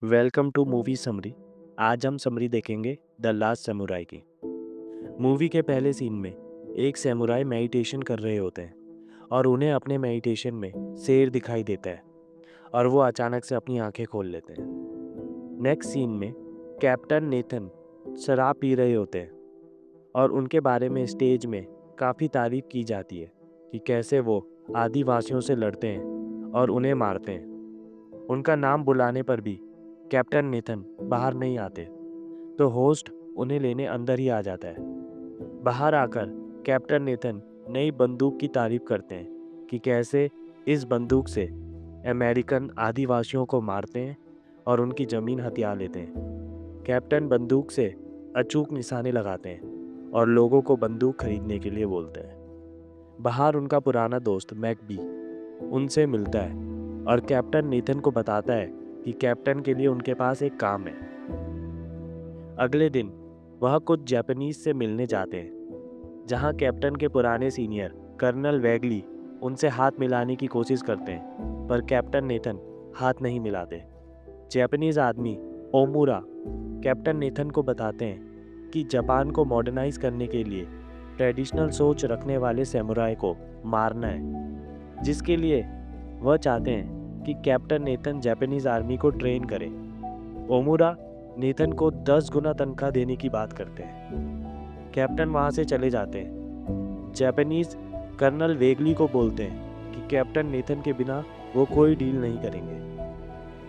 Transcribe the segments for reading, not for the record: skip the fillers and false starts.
Welcome two movie summary. आज हम summary देखेंगे द लास्ट सैमुराई की। मूवी के पहले सीन में एक सैमुराई मेडिटेशन कर रहे होते हैं और उन्हें अपने मेडिटेशन में शेर दिखाई देता है और वो अचानक से अपनी आंखें खोल लेते हैं। नेक्स्ट सीन में कैप्टन नेथन शराब पी रहे होते हैं और उनके बारे में स्टेज में काफ़ी तारीफ की जाती है कि कैसे वो आदिवासियों से लड़ते हैं और उन्हें मारते हैं। उनका नाम बुलाने पर भी कैप्टन नेथन बाहर नहीं आते, तो होस्ट उन्हें लेने अंदर ही आ जाता है। बाहर आकर कैप्टन नेथन नई बंदूक की तारीफ करते हैं कि कैसे इस बंदूक से अमेरिकन आदिवासियों को मारते हैं और उनकी ज़मीन हथिया लेते हैं। कैप्टन बंदूक से अचूक निशाने लगाते हैं और लोगों को बंदूक खरीदने के लिए बोलते हैं। बाहर उनका पुराना दोस्त मैकबी उनसे मिलता है और कैप्टन नेथन को बताता है कि कैप्टन के लिए उनके पास एक काम है। अगले दिन वह कुछ जापानीज से मिलने जाते हैं, जहां कैप्टन के पुराने सीनियर कर्नल वैगली उनसे हाथ मिलाने की कोशिश करते हैं, पर कैप्टन नेथन हाथ नहीं मिलाते। जापानीज आदमी ओमुरा कैप्टन नेथन को बताते हैं कि जापान को मॉडर्नाइज करने के लिए ट्रेडिशनल सोच रखने वाले सैमुराई को मारना है, जिसके लिए वह चाहते हैं कि कैप्टन नेथन जापानीज आर्मी को ट्रेन करे। ओमुरा नेथन को 10 गुना तनख्वाह देने की बात करते हैं। कैप्टन वहां से चले जाते हैं। जापानीज कर्नल वेगली को बोलते हैं कि कैप्टन नेथन के बिना वो कोई डील नहीं करेंगे।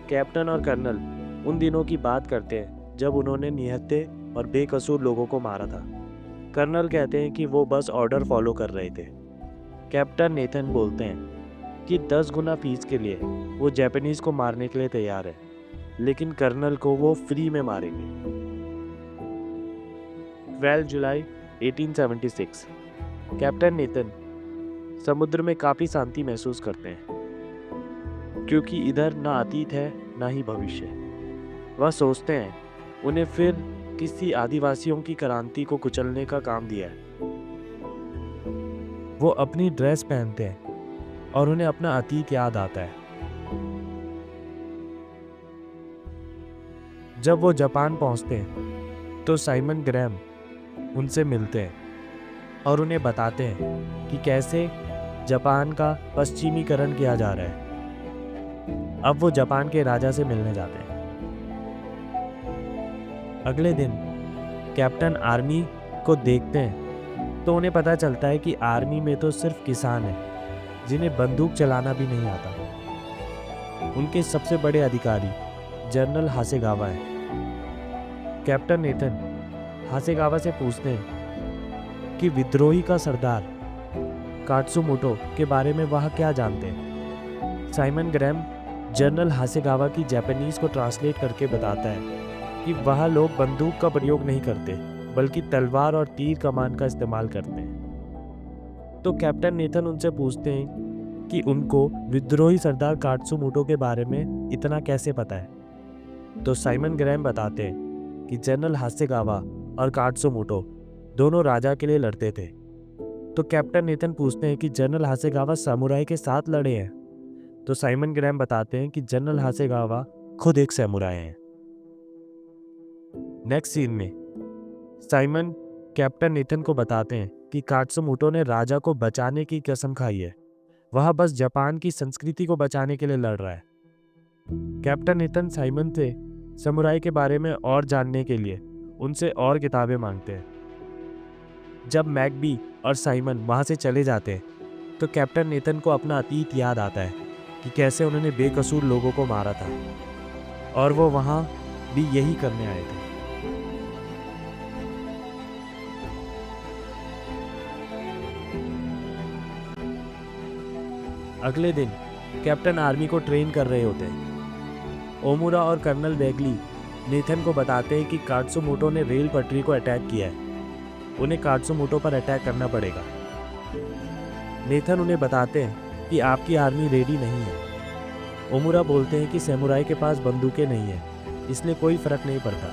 कैप्टन और कर्नल उन दिनों की बात करते हैं जब उन्होंने निहत्थे और बेकसूर लोगों को मारा था। कर्नल कहते हैं कि वो बस ऑर्डर फॉलो कर रहे थे। कैप्टन नेथन बोलते हैं कि 10 गुना फीस के लिए वो जापानीज को मारने के लिए तैयार है, लेकिन कर्नल को वो फ्री में मारेंगे। 12 जुलाई 1876 कैप्टन नेथन समुद्र में काफ़ी शांति महसूस करते हैं, क्योंकि इधर ना अतीत है ना ही भविष्य। वह सोचते हैं उन्हें फिर किसी आदिवासियों की क्रांति को कुचलने का काम दिया है। वो अपनी ड्रेस पहनते हैं और उन्हें अपना अतीत याद आता है। जब वो जापान पहुंचते हैं तो साइमन ग्रैम उनसे मिलते हैं और उन्हें बताते हैं कि कैसे जापान का पश्चिमीकरण किया जा रहा है। अब वो जापान के राजा से मिलने जाते हैं। अगले दिन कैप्टन आर्मी को देखते हैं तो उन्हें पता चलता है कि आर्मी में तो सिर्फ किसान हैं, जिन्हें बंदूक चलाना भी नहीं आता। उनके सबसे बड़े अधिकारी जनरल हासेगावा हैं। कैप्टन नेथन हासेगावा से पूछते हैं कि विद्रोही का सरदार कात्सुमोटो के बारे में वह क्या जानते हैं। साइमन ग्रैम जनरल हासेगावा की जापानीज को ट्रांसलेट करके बताता है कि वह लोग बंदूक का प्रयोग नहीं करते, बल्कि तलवार और तीर कमान का इस्तेमाल करते हैं। तो कैप्टन नेथन उनसे पूछते हैं कि उनको विद्रोही सरदार कात्सुमोटो के बारे में इतना कैसे पता है। तो साइमन ग्रैम बताते हैं कि जनरल हासेगावा और कात्सुमोटो दोनों राजा के लिए लड़ते थे। तो कैप्टन नेथन पूछते हैं कि जनरल हासेगावा समुराई के साथ लड़े हैं। तो साइमन ग्रैम बताते हैं कि जनरल हासेगावा खुद एक समुराई हैं। नेक्स्ट सीन में साइमन कैप्टन नेथन को बताते हैं कि कात्सुमोटो ने राजा को बचाने की कसम खाई है। वह बस जापान की संस्कृति को बचाने के लिए लड़ रहा है। कैप्टन नेथन साइमन से समुराई के बारे में और जानने के लिए उनसे और किताबें मांगते हैं। जब मैकबी और साइमन वहां से चले जाते हैं तो कैप्टन नेथन को अपना अतीत याद आता है कि कैसे उन्होंने बेकसूर लोगों को मारा था और वो वहां भी यही करने आए थे। अगले दिन कैप्टन आर्मी को ट्रेन कर रहे होते हैं। ओमुरा और कर्नल वेगली नेथन को बताते हैं कि कात्सुमोटो ने रेल पटरी को अटैक किया है, उन्हें कात्सुमोटो पर अटैक करना पड़ेगा। नेथन उन्हें बताते हैं कि आपकी आर्मी रेडी नहीं है। ओमुरा बोलते हैं कि सैमुराई के पास बंदूकें नहीं हैं, इसलिए कोई फर्क नहीं पड़ता।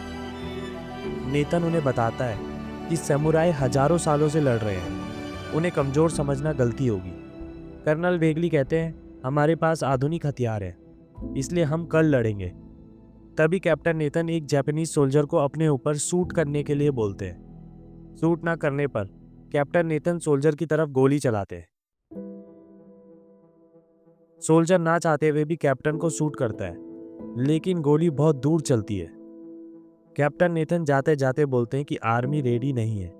नेथन उन्हें बताता है कि सैमुराई हजारों सालों से लड़ रहे हैं, उन्हें कमज़ोर समझना गलती होगी। कर्नल वेगली कहते हैं हमारे पास आधुनिक हथियार हैं, इसलिए हम कल लड़ेंगे। तभी कैप्टन नेथन एक जापानीज सोल्जर को अपने ऊपर शूट करने के लिए बोलते हैं। शूट ना करने पर कैप्टन नेथन सोल्जर की तरफ गोली चलाते हैं। सोल्जर ना चाहते हुए भी कैप्टन को शूट करता है, लेकिन गोली बहुत दूर चलती है। कैप्टन नेथन जाते जाते बोलते हैं कि आर्मी रेडी नहीं है,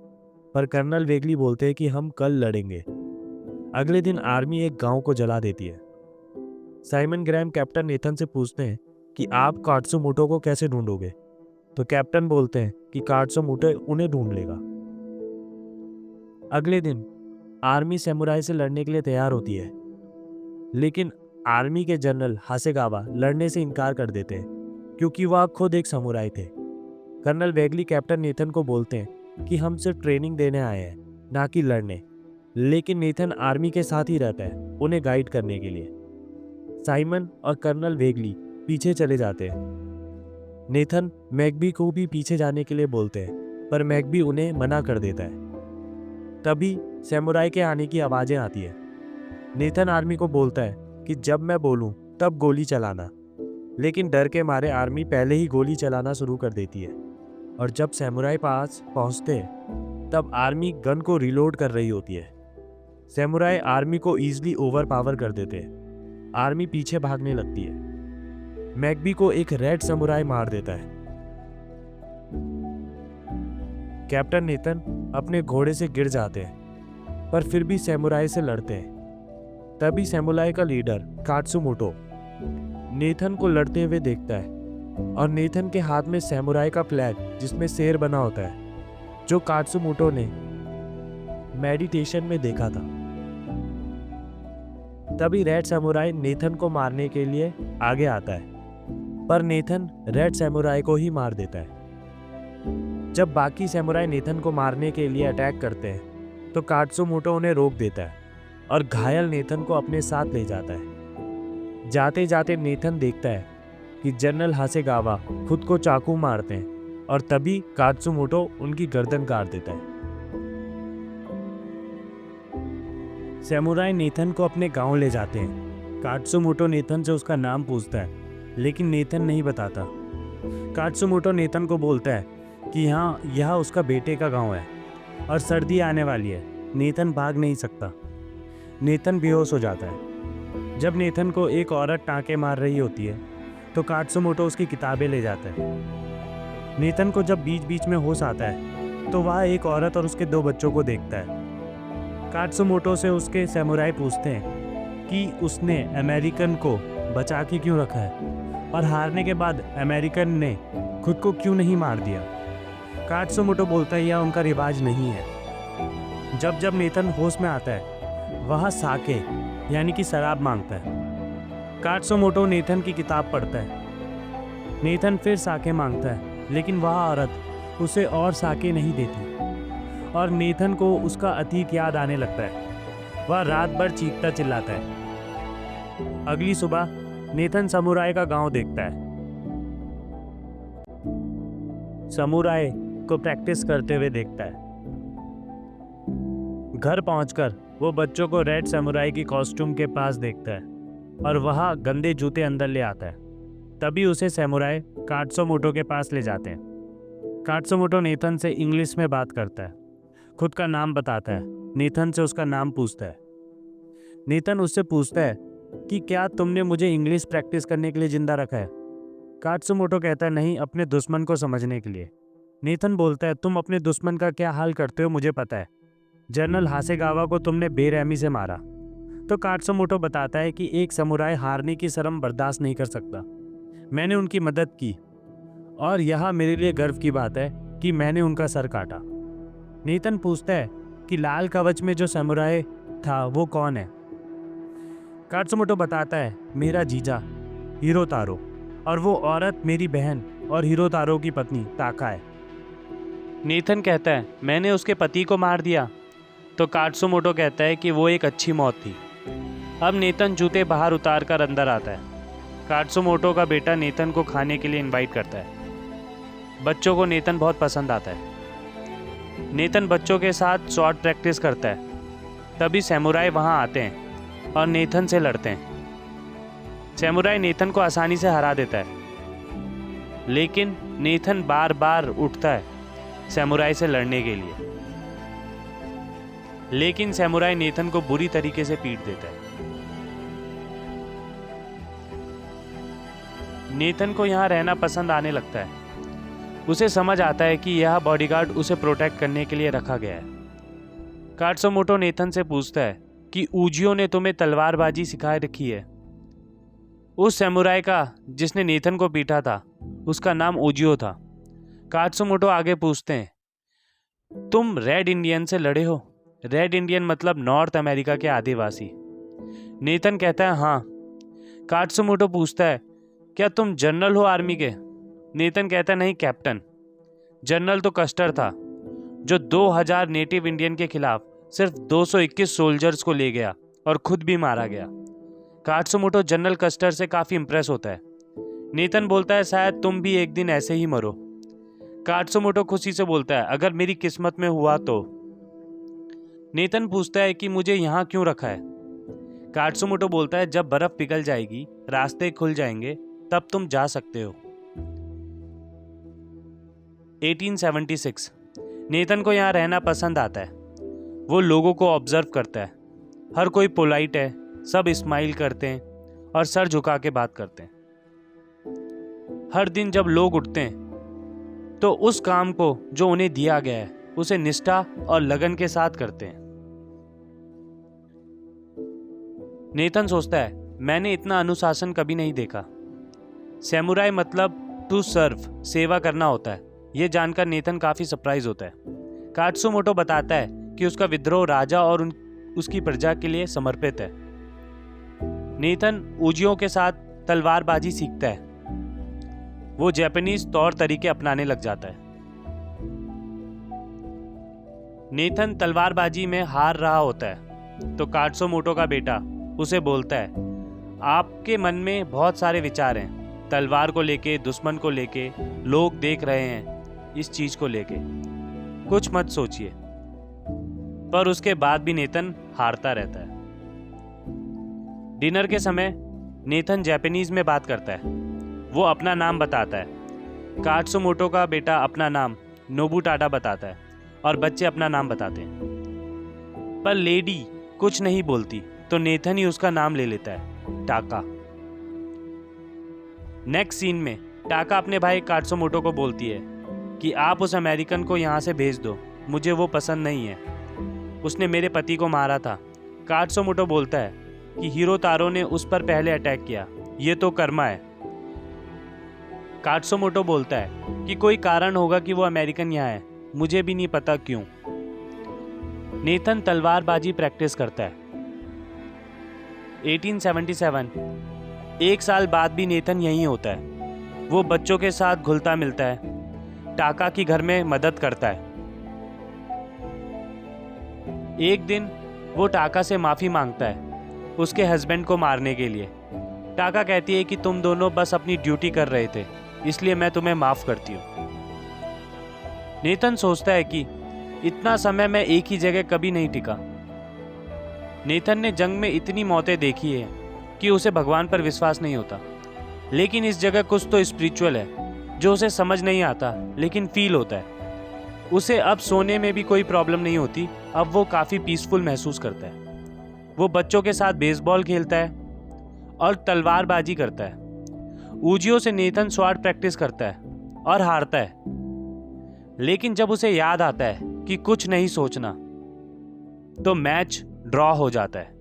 पर कर्नल वेगली बोलते हैं कि हम कल लड़ेंगे। अगले दिन आर्मी एक गांव को जला देती है। साइमन ग्रैम कैप्टन नेथन से पूछते हैं कि आप कात्सुमोटो को कैसे ढूंढोगे, तो कैप्टन बोलते हैं कि कात्सुमोटो उन्हें ढूंढ लेगा। अगले दिन आर्मी सैमुराई से लड़ने के लिए तैयार होती है, लेकिन आर्मी के जनरल हासेगावा लड़ने से इनकार कर देते हैं क्योंकि वह खुद एक समुराई थे। कर्नल वेगली कैप्टन नेथन को बोलते हैं कि हम सिर्फ ट्रेनिंग देने आए हैं, ना कि लड़ने, लेकिन नेथन आर्मी के साथ ही रहता है उन्हें गाइड करने के लिए। साइमन और कर्नल वेगली पीछे चले जाते हैं। नेथन मैकबी को भी पीछे जाने के लिए बोलते हैं, पर मैकबी उन्हें मना कर देता है। तभी सैमुराई के आने की आवाज़ें आती है। नेथन आर्मी को बोलता है कि जब मैं बोलूं तब गोली चलाना, लेकिन डर के मारे आर्मी पहले ही गोली चलाना शुरू कर देती है। और जब सैमुराई पास पहुंचते हैं तब आर्मी गन को रिलोड कर रही होती है। सैमुराई आर्मी को ईजिली ओवर पावर कर देते हैं। आर्मी पीछे भागने लगती है। मैकबी को एक रेड समुराई मार देता है। कैप्टन नेथन अपने घोड़े से गिर जाते हैं, पर फिर भी सैमुराई से लड़ते हैं। तभी सैमुराई का लीडर कात्सुमोटो नेथन को लड़ते हुए देखता है, और नेथन के हाथ में सैमुराई का फ्लैग जिसमें शेर बना होता है, जो कात्सुमोटो ने मेडिटेशन में देखा था। तभी रेड सैमुराई नेथन को मारने के लिए आगे आता है, पर नेथन रेड सैमुराई को ही मार देता है। जब बाकी सैमुराई नेथन को मारने के लिए अटैक करते हैं तो कात्सुमोटो उन्हें रोक देता है और घायल नेथन को अपने साथ ले जाता है। जाते जाते नेथन देखता है कि जनरल हासेगावा खुद को चाकू मारते हैं, और तभी कात्सुमोटो उनकी गर्दन काट देता है। सैमुराई नेथन को अपने गांव ले जाते हैं। कात्सुमोटो नेथन से उसका नाम पूछता है, लेकिन नेथन नहीं बताता। कात्सुमोटो नेथन को बोलता है कि यह उसका बेटे का गांव है और सर्दी आने वाली है, नेथन भाग नहीं सकता। नेथन बेहोश हो जाता है। जब नेथन को एक औरत टाँके मार रही होती है तो कात्सुमोटो उसकी किताबें ले जाता है। नेथन को जब बीच बीच में होश आता है तो वह एक औरत और उसके 2 बच्चों को देखता है। कात्सुमोटो से उसके सैमुराई पूछते हैं कि उसने अमेरिकन को बचा के क्यों रखा है, और हारने के बाद अमेरिकन ने खुद को क्यों नहीं मार दिया। कात्सुमोटो बोलता है यह उनका रिवाज नहीं है। जब जब नेथन होश में आता है वह साके यानी कि शराब मांगता है। कात्सुमोटो नेथन की किताब पढ़ता है। नेथन फिर साके मांगता है, लेकिन वह औरत उसे और साके नहीं देती, और नेथन को उसका अतीत याद आने लगता है। वह रात भर चीखता चिल्लाता है। अगली सुबह नेथन समुराई का गांव देखता है। समुराई को प्रैक्टिस करते हुए देखता है। घर पहुंचकर वो बच्चों को रेड समुराई की कॉस्ट्यूम के पास देखता है और वह गंदे जूते अंदर ले आता है। तभी उसे समुराई कात्सुमोटो के पास ले जाते हैं। कात्सुमोटो नेथन से इंग्लिश में बात करता है, खुद का नाम बताता है। नेथन से उसका नाम पूछता है। नेथन उससे पूछता है कि क्या तुमने मुझे इंग्लिश प्रैक्टिस करने के लिए जिंदा रखा है। कात्सुमोटो कहता है नहीं, अपने दुश्मन को समझने के लिए। नेथन बोलता है तुम अपने दुश्मन का क्या हाल करते हो मुझे पता है। जनरल हासेगावा को तुमने बेरहमी से मारा। तो कात्सुमोटो बताता है कि एक समुराई हारने की शर्म बर्दाश्त नहीं कर सकता। मैंने उनकी मदद की और यह मेरे लिए गर्व की बात है कि मैंने उनका सर काटा। नेथन पूछता है कि लाल कवच में जो समुराई था वो कौन है। कात्सुमोटो बताता है मेरा जीजा हिरोतारो, और वो औरत मेरी बहन और हिरोतारो की पत्नी ताका है। नेथन कहता है मैंने उसके पति को मार दिया। तो कात्सुमोटो कहता है कि वो एक अच्छी मौत थी। अब नेथन जूते बाहर उतार कर अंदर आता है। कात्सुमोटो का बेटा नेथन को खाने के लिए इनवाइट करता है। बच्चों को नेथन बहुत पसंद आता है। नेथन बच्चों के साथ शॉर्ट प्रैक्टिस करता है। तभी सैमुराई वहाँ आते हैं और नेथन से लड़ते हैं। सैमुराई नेथन को आसानी से हरा देता है। लेकिन नेथन बार बार उठता है सैमुराई से लड़ने के लिए, लेकिन सैमुराई नेथन को बुरी तरीके से पीट देता है। नेथन को यहाँ रहना पसंद आने लगता है। उसे समझ आता है कि यह बॉडीगार्ड उसे प्रोटेक्ट करने के लिए रखा गया है। कात्सुमोटो नेथन से पूछता है कि ऊजियो ने तुम्हें तलवारबाजी सिखा रखी है। उस सैमुराई का जिसने नेथन को पीटा था उसका नाम ऊजियो था। कात्सुमोटो आगे पूछते हैं, तुम रेड इंडियन से लड़े हो? रेड इंडियन मतलब नॉर्थ अमेरिका के आदिवासी। नेथन कहता है हाँ। कात्सुमोटो पूछता है, क्या तुम जनरल हो आर्मी के? नेथन कहता है नहीं कैप्टन। जनरल तो कस्टर था जो 2000 नेटिव इंडियन के खिलाफ सिर्फ 221 सोल्जर्स को ले गया और खुद भी मारा गया। कात्सुमोटो जनरल कस्टर से काफी इंप्रेस होता है। नेथन बोलता है शायद तुम भी एक दिन ऐसे ही मरो। कात्सुमोटो खुशी से बोलता है अगर मेरी किस्मत में हुआ तो। नेथन पूछता है कि मुझे यहाँ क्यों रखा है? कात्सुमोटो बोलता है जब बर्फ पिघल जाएगी, रास्ते खुल जाएंगे, तब तुम जा सकते हो। 1876 नेथन को यहाँ रहना पसंद आता है। वो लोगों को ऑब्जर्व करता है। हर कोई पोलाइट है, सब स्माइल करते हैं और सर झुका के बात करते हैं। हर दिन जब लोग उठते हैं तो उस काम को जो उन्हें दिया गया है उसे निष्ठा और लगन के साथ करते हैं। नेथन सोचता है मैंने इतना अनुशासन कभी नहीं देखा। सैमुराई मतलब टू सर्व, सेवा करना होता है। यह जानकर नेथन काफी सरप्राइज होता है। कात्सुमोटो बताता है कि उसका विद्रोह राजा और उसकी प्रजा के लिए समर्पित है। नेथन ऊजियो के साथ तलवारबाजी सीखता है। वो जापानीज तौर तरीके अपनाने लग जाता है। नेथन तलवारबाजी में हार रहा होता है तो कात्सुमोटो का बेटा उसे बोलता है आपके मन में बहुत सारे विचार हैं, तलवार को लेके, दुश्मन को लेके, लोग देख रहे हैं, इस चीज को लेके कुछ मत सोचिए। पर उसके बाद भी नेथन हारता रहता है। डिनर के समय नेथन जापानीज में बात करता है। वो अपना नाम बताता है। कात्सुमोटो का बेटा अपना नाम नोबुटाडा बताता है और बच्चे अपना नाम बताते हैं। पर लेडी कुछ नहीं बोलती तो नेथन ही उसका नाम ले लेता है, टाका। नेक्स्ट सीन में टाका अपने भाई कात्सुमोटो को बोलती है कि आप उस अमेरिकन को यहाँ से भेज दो, मुझे वो पसंद नहीं है, उसने मेरे पति को मारा था। कात्सुमोटो बोलता है कि हिरोतारो ने उस पर पहले अटैक किया, ये तो कर्मा है। कात्सुमोटो बोलता है कि कोई कारण होगा कि वो अमेरिकन यहाँ है, मुझे भी नहीं पता क्यों। नेथन तलवारबाजी प्रैक्टिस करता है। 1877 एक साल बाद भी नेथन यहीं होता है। वो बच्चों के साथ घुलता मिलता है, टाका की घर में मदद करता है। एक दिन वो टाका से माफी मांगता है उसके हस्बैंड को मारने के लिए। टाका कहती है कि तुम दोनों बस अपनी ड्यूटी कर रहे थे, इसलिए मैं तुम्हें माफ करती हूँ। नेथन सोचता है कि इतना समय मैं एक ही जगह कभी नहीं टिका। नेथन ने जंग में इतनी मौतें देखी है कि उसे भगवान पर विश्वास नहीं होता, लेकिन इस जगह कुछ तो स्पिरिचुअल है जो उसे समझ नहीं आता लेकिन फील होता है। उसे अब सोने में भी कोई प्रॉब्लम नहीं होती, अब वो काफ़ी पीसफुल महसूस करता है। वो बच्चों के साथ बेसबॉल खेलता है और तलवारबाजी करता है। ऊजियो से नेथन स्वॉर्ड प्रैक्टिस करता है और हारता है, लेकिन जब उसे याद आता है कि कुछ नहीं सोचना तो मैच ड्रॉ हो जाता है।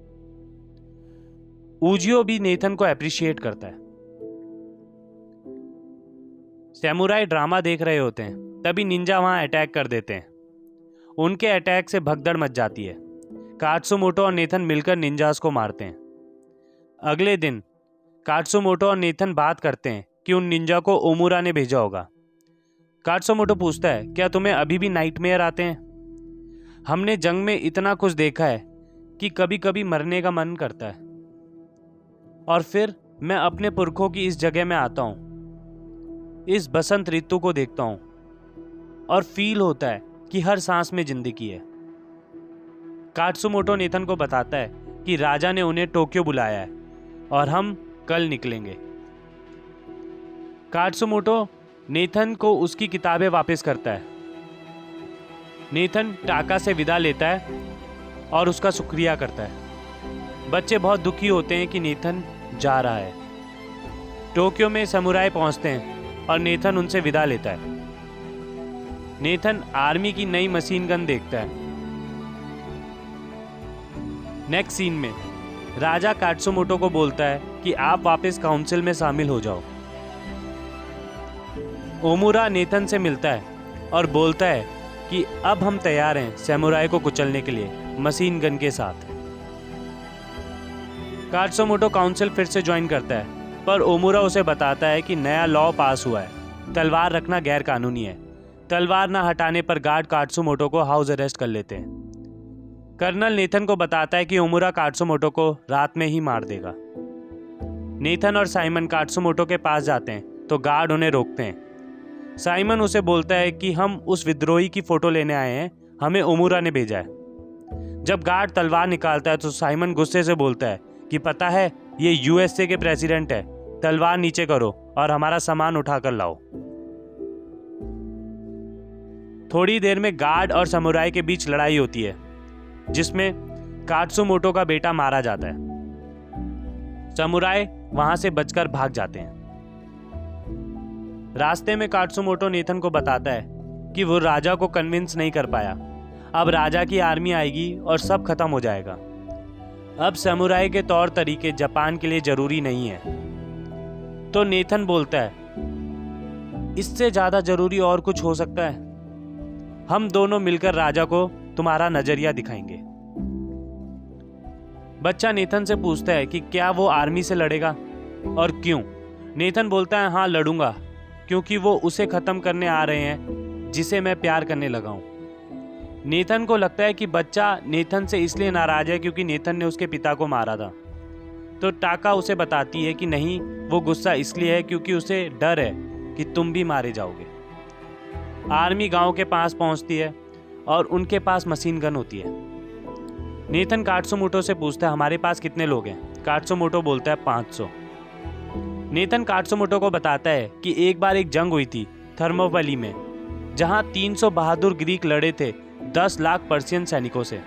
ऊजियो भी नेथन को अप्रिशिएट करता है। सैमुराई ड्रामा देख रहे होते हैं, तभी निंजा वहां अटैक कर देते हैं। उनके अटैक से भगदड़ मच जाती है। कात्सुमोटो और नेथन मिलकर निंजास को मारते हैं। अगले दिन कात्सुमोटो और नेथन बात करते हैं कि उन निंजा को ओमुरा ने भेजा होगा। कात्सुमोटो पूछता है क्या तुम्हें अभी भी नाइटमेयर आते हैं? हमने जंग में इतना कुछ देखा है कि कभी कभी मरने का मन करता है, और फिर मैं अपने पुरखों की इस जगह में आता हूँ, इस बसंत ऋतु को देखता हूँ और फील होता है कि हर सांस में जिंदगी है। कात्सुमोटो नेथन को बताता है कि राजा ने उन्हें टोक्यो बुलाया है और हम कल निकलेंगे। कात्सुमोटो नेथन को उसकी किताबें वापस करता है। नेथन टाका से विदा लेता है और उसका शुक्रिया करता है। बच्चे बहुत दुखी होते हैं कि नेथन जा रहा है। टोक्यो में समुराई पहुंचते हैं और नेथन उनसे विदा लेता है। नेथन आर्मी की नई मशीन गन देखता है। नेक्स्ट सीन में राजा काट्सुमोटो को बोलता है कि आप वापस काउंसिल में शामिल हो जाओ। ओमुरा नेथन से मिलता है और बोलता है कि अब हम तैयार हैं सैमुराई को कुचलने के लिए मशीन गन के साथ। काट्सुमोटो काउंसिल फिर से ज्वाइन करता है, पर ओमुरा उसे बताता है कि नया लॉ पास हुआ है, तलवार रखना गैर कानूनी है। तलवार न हटाने पर गार्ड काट्सुमोटो को हाउस अरेस्ट कर लेते हैं। कर्नल नेथन को बताता है कि ओमुरा काट्सुमोटो को रात में ही मार देगा। नेथन और साइमन काट्सुमोटो के पास जाते हैं तो गार्ड उन्हें रोकते हैं। साइमन उसे बोलता है कि हम उस विद्रोही की फोटो लेने आए हैं, हमें ओमुरा ने भेजा है। जब गार्ड तलवार निकालता है तो साइमन गुस्से से बोलता है कि पता है ये यूएसए के प्रेसिडेंट है, तलवार नीचे करो और हमारा सामान उठाकर लाओ। थोड़ी देर में गार्ड और समुराई के बीच लड़ाई होती है, जिसमें काट्सुमोटो का बेटा मारा जाता है। समुराई वहां से बचकर भाग जाते हैं। रास्ते में काट्सुमोटो नेथन को बताता है कि वो राजा को कन्विंस नहीं कर पाया। अब राजा की आर्मी आएगी और सब खत्म हो जाएगा। अब समुराई के तौर तरीके जापान के लिए जरूरी नहीं है। तो नेथन बोलता है, इससे ज्यादा जरूरी और कुछ हो सकता है। हम दोनों मिलकर राजा को तुम्हारा नजरिया दिखाएंगे। बच्चा नेथन से पूछता है कि क्या वो आर्मी से लड़ेगा और क्यों। नेथन बोलता है, हाँ लड़ूंगा, क्योंकि वो उसे खत्म करने आ रहे हैं जिसे मैं प्यार करने लगा हूं। नेथन को लगता है कि बच्चा नेथन से इसलिए नाराज है क्योंकि नेथन ने उसके पिता को मारा था। तो टाका उसे बताती है कि नहीं, वो गुस्सा इसलिए है क्योंकि उसे डर है कि तुम भी मारे जाओगे। आर्मी गांव के पास पहुंचती है और उनके पास मशीन गन होती है। नेथन काट्सुमोटो से पूछता है, हमारे पास कितने लोग हैं? काट्सुमोटो बोलता है 500। नेथन काट्सुमोटो को बताता है कि एक बार एक जंग हुई थी थर्मोपली में, जहां 300 बहादुर ग्रीक लड़े थे 10 लाख पर्शियन सैनिकों से।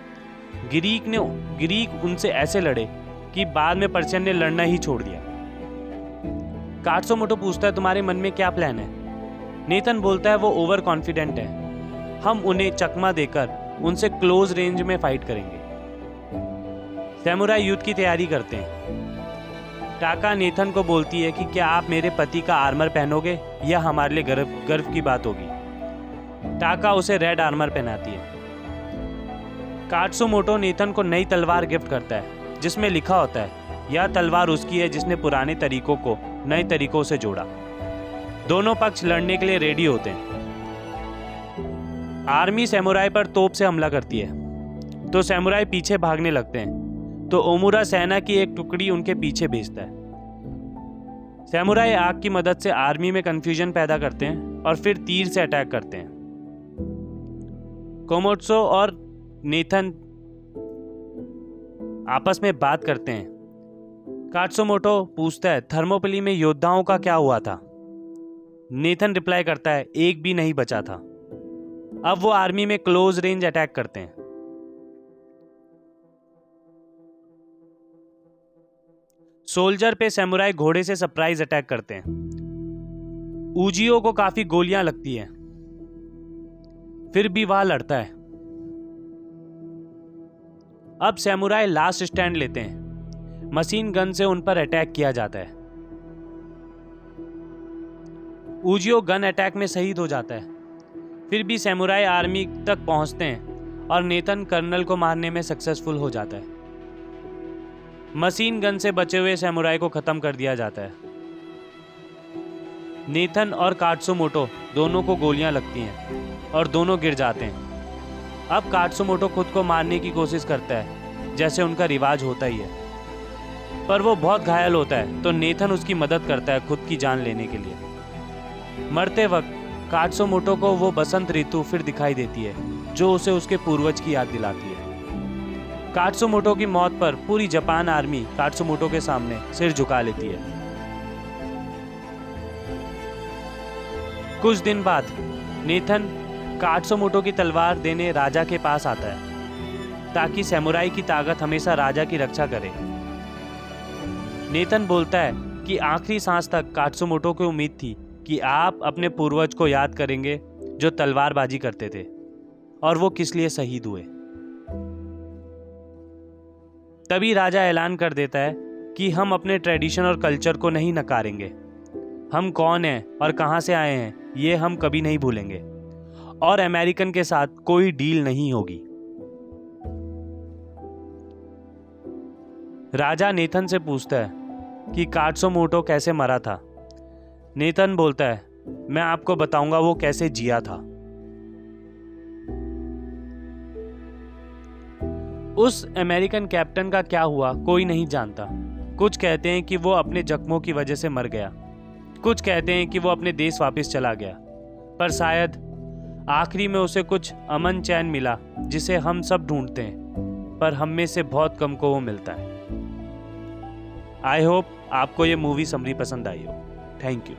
ग्रीक उनसे ऐसे लड़े कि बाद में पर्शियन ने लड़ना ही छोड़ दिया। काट्सुमोटो पूछता है, तुम्हारे मन में क्या प्लान है? नेथन बोलता है, वो ओवर कॉन्फिडेंट है, हम उन्हें चकमा देकर उनसे क्लोज रेंज में फाइट करेंगे। सैमुराई युद्ध की तैयारी करते हैं। टाका नेथन को बोलती है कि क्या आप मेरे पति का आर्मर पहनोगे? यह हमारे लिए गर्व की बात होगी। टाका उसे रेड आर्मर पहनाती है। काट्सुमोटो नेथन को नई तलवार गिफ्ट करता है, जिसमें लिखा होता है, यह तलवार उसकी है जिसने पुराने तरीकों को नए तरीकों से जोड़ा। दोनों पक्ष लड़ने के लिए रेडी होते हैं। आर्मी सैमुराई पर तोप से हमला करती है, तो सैमुराई पीछे भागने लगते हैं। तो ओमुरा सेना की एक टुकड़ी उनके पीछे भेजता है। सैमुराई आग की मदद से आर्मी में कंफ्यूजन पैदा करते हैं और फिर तीर से अटैक करते हैं। कोमोत्सो और नेथन आपस में बात करते हैं। काट्सुमोटो पूछता है, थर्मोपली में योद्धाओं का क्या हुआ था? नेथन रिप्लाई करता है, एक भी नहीं बचा था। अब वो आर्मी में क्लोज रेंज अटैक करते हैं। सोल्जर पे सैमुराई घोड़े से सरप्राइज अटैक करते हैं। उजियो को काफी गोलियां लगती हैं, फिर भी वह लड़ता है। अब सैमुराई लास्ट स्टैंड लेते हैं। मशीन गन से उन पर अटैक किया जाता है। उजियो गन अटैक में शहीद हो जाता है। फिर भी सैमुराई आर्मी तक पहुंचते हैं और नेथन कर्नल को मारने में सक्सेसफुल हो जाता है। मशीन गन से बचे हुए सैमुराई को खत्म कर दिया जाता है। नेथन और काट्सुमोटो दोनों को गोलियां लगती हैं और दोनों गिर जाते हैं। अब काट्सुमोटो खुद को मारने की कोशिश करता है, जैसे उनका रिवाज होता ही है, पर वो बहुत घायल होता है, तो नेथन उसकी मदद करता है खुद की जान लेने के लिए। मरते वक्त काट्सुमोटो को वो बसंत ऋतु फिर दिखाई देती है, जो उसे उसके पूर्वज की याद दिलाती है। काट्सुमोटो की मौत पर पूरी जापान आर्मी काट्सुमोटो के सामने सिर झुका लेती है। कुछ दिन बाद नेथन काट्सुमोटो की तलवार देने राजा के पास आता है ताकि सैमुराई की ताकत हमेशा राजा की रक्षा करे। नेथन बोलता है कि आखिरी सांस तक काट्सुमोटो को उम्मीद थी कि आप अपने पूर्वज को याद करेंगे जो तलवारबाजी करते थे और वो किस लिए शहीद हुए। तभी राजा ऐलान कर देता है कि हम अपने ट्रेडिशन और कल्चर को नहीं नकारेंगे। हम कौन हैं और कहां से आए हैं ये हम कभी नहीं भूलेंगे और अमेरिकन के साथ कोई डील नहीं होगी। राजा नेथन से पूछता है कि काट्सुमोटो कैसे मरा था। नेथन बोलता है, मैं आपको बताऊंगा वो कैसे जिया था। उस अमेरिकन कैप्टन का क्या हुआ कोई नहीं जानता। कुछ कहते हैं कि वो अपने जख्मों की वजह से मर गया, कुछ कहते हैं कि वो अपने देश वापस चला गया, पर शायद आखिरी में उसे कुछ अमन चैन मिला जिसे हम सब ढूंढते हैं, पर हम में से बहुत कम को वो मिलता है। आई होप आपको ये मूवी समरी पसंद आई हो। Thank you.